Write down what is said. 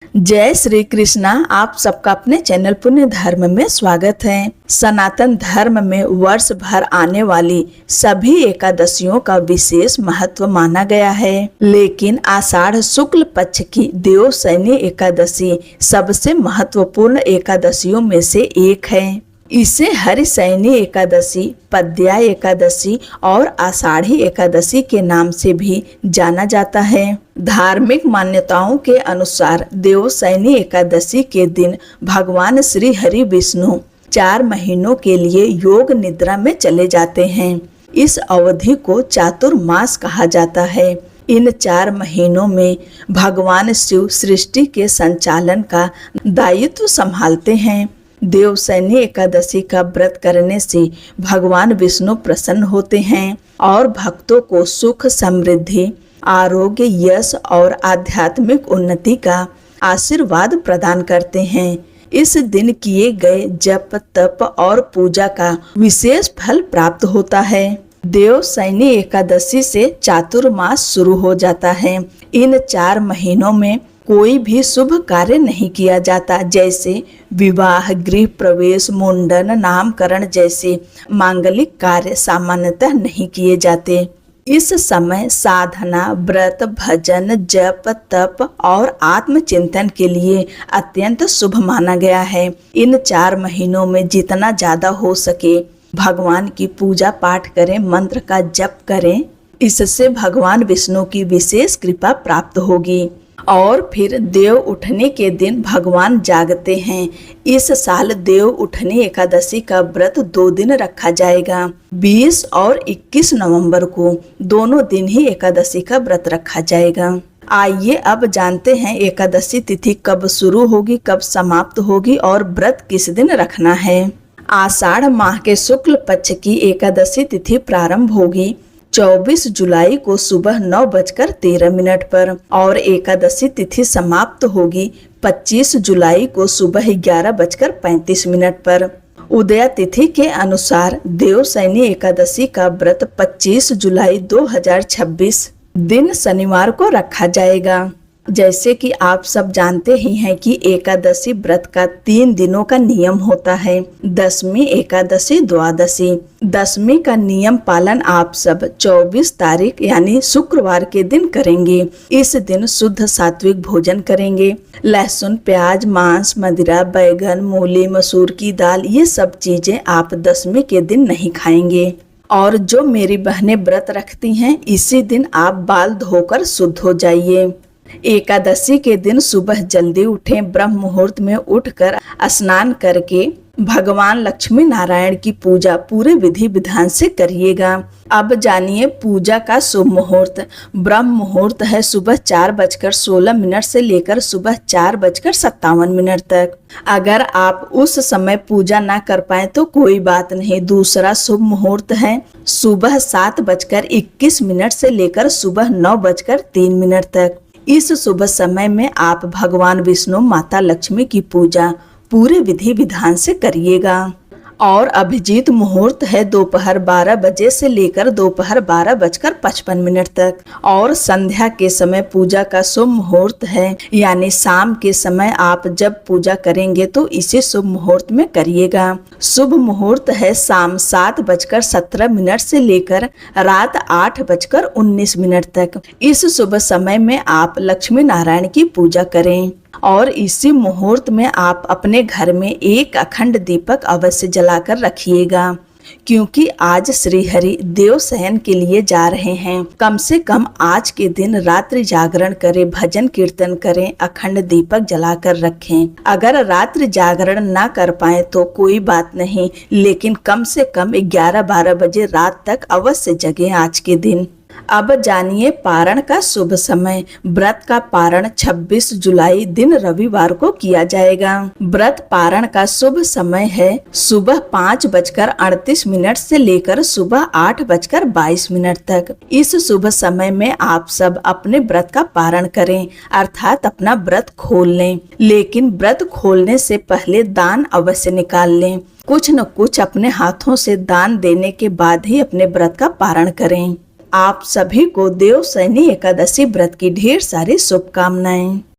जय श्री कृष्णा। आप सबका अपने चैनल पुण्य धर्म में स्वागत है। सनातन धर्म में वर्ष भर आने वाली सभी एकादशियों का विशेष महत्व माना गया है, लेकिन आषाढ़ शुक्ल पक्ष की देवशयनी एकादशी सबसे महत्वपूर्ण एकादशियों में से एक है। इसे हरिशयनी एकादशी, पद्या एकादशी और आषाढ़ी एकादशी के नाम से भी जाना जाता है। धार्मिक मान्यताओं के अनुसार देवशयनी एकादशी के दिन भगवान श्री हरि विष्णु 4 महीनों के लिए योग निद्रा में चले जाते हैं। इस अवधि को चातुर्मास कहा जाता है। इन 4 महीनों में भगवान शिव सृष्टि के संचालन का दायित्व संभालते हैं। देवशयनी एकादशी का व्रत करने से भगवान विष्णु प्रसन्न होते हैं और भक्तों को सुख, समृद्धि, आरोग्य, यश और आध्यात्मिक उन्नति का आशीर्वाद प्रदान करते हैं। इस दिन किए गए जप, तप और पूजा का विशेष फल प्राप्त होता है। देवशयनी एकादशी से चातुर्मास शुरू हो जाता है। इन 4 महीनों में कोई भी शुभ कार्य नहीं किया जाता, जैसे विवाह, गृह प्रवेश, मुंडन, नामकरण जैसे मांगलिक कार्य सामान्यतः नहीं किए जाते। इस समय साधना, व्रत, भजन, जप, तप और आत्मचिंतन के लिए अत्यंत शुभ माना गया है। इन 4 महीनों में जितना ज्यादा हो सके भगवान की पूजा पाठ करें, मंत्र का जप करें। इससे भगवान विष्णु की विशेष कृपा प्राप्त होगी। और फिर देव उठने के दिन भगवान जागते हैं। इस साल देव उठनी एकादशी का व्रत 2 दिन रखा जाएगा। 20 और 21 नवंबर को दोनों दिन ही एकादशी का व्रत रखा जाएगा। आइए अब जानते हैं एकादशी तिथि कब शुरू होगी, कब समाप्त होगी और व्रत किस दिन रखना है। आषाढ़ माह के शुक्ल पक्ष की एकादशी तिथि प्रारंभ होगी 24 जुलाई को सुबह 9:13 पर और एकादशी तिथि समाप्त होगी 25 जुलाई को सुबह 11:35 पर। उदया तिथि के अनुसार देवशयनी एकादशी का व्रत 25 जुलाई 2026 दिन शनिवार को रखा जाएगा। जैसे कि आप सब जानते ही हैं कि एकादशी व्रत का 3 दिनों का नियम होता है, दशमी, एकादशी, द्वादशी। दशमी का नियम पालन आप सब 24 तारीख यानी शुक्रवार के दिन करेंगे। इस दिन शुद्ध सात्विक भोजन करेंगे। लहसुन, प्याज, मांस, मदिरा, बैगन, मूली, मसूर की दाल, ये सब चीजें आप दशमी के दिन नहीं खाएंगे। और जो मेरी बहनें व्रत रखती हैं, इसी दिन आप बाल धोकर शुद्ध हो जाइए। एकादशी के दिन सुबह जल्दी उठें, ब्रह्म मुहूर्त में उठकर स्नान करके भगवान लक्ष्मी नारायण की पूजा पूरे विधि विधान से करिएगा। अब जानिए पूजा का शुभ मुहूर्त। ब्रह्म मुहूर्त है सुबह 4:16 से लेकर सुबह 4:57 तक। अगर आप उस समय पूजा ना कर पाए तो कोई बात नहीं। दूसरा शुभ मुहूर्त है सुबह 7:21 से लेकर सुबह 9:03 तक। इस शुभ समय में आप भगवान विष्णु, माता लक्ष्मी की पूजा पूरे विधि विधान से करिएगा। और अभिजीत मुहूर्त है दोपहर 12 बजे से लेकर दोपहर 12:55 तक। और संध्या के समय पूजा का शुभ मुहूर्त है, यानी शाम के समय आप जब पूजा करेंगे तो इसे शुभ मुहूर्त में करिएगा। शुभ मुहूर्त है शाम 7:17 से लेकर रात 8:19 तक। इस शुभ समय में आप लक्ष्मी नारायण की पूजा करें। और इसी मुहूर्त में आप अपने घर में एक अखंड दीपक अवश्य जलाकर रखिएगा, क्योंकि आज श्री हरि देव शयन के लिए जा रहे हैं। कम से कम आज के दिन रात्रि जागरण करें, भजन कीर्तन करें, अखंड दीपक जलाकर रखें। अगर रात्रि जागरण ना कर पाए तो कोई बात नहीं, लेकिन कम से कम 11-12 बजे रात तक अवश्य जगें आज के दिन। अब जानिए पारण का शुभ समय। व्रत का पारण 26 जुलाई दिन रविवार को किया जाएगा। व्रत पारण का शुभ समय है सुबह 5:38 से लेकर सुबह 8:22 तक। इस शुभ समय में आप सब अपने व्रत का पारण करें, अर्थात अपना व्रत खोल लें। लेकिन व्रत खोलने से पहले दान अवश्य निकाल लें। कुछ न कुछ अपने हाथों से दान देने के बाद ही अपने व्रत का पारण करें। आप सभी को देवशयनी एकादशी व्रत की ढेर सारी शुभकामनाएं।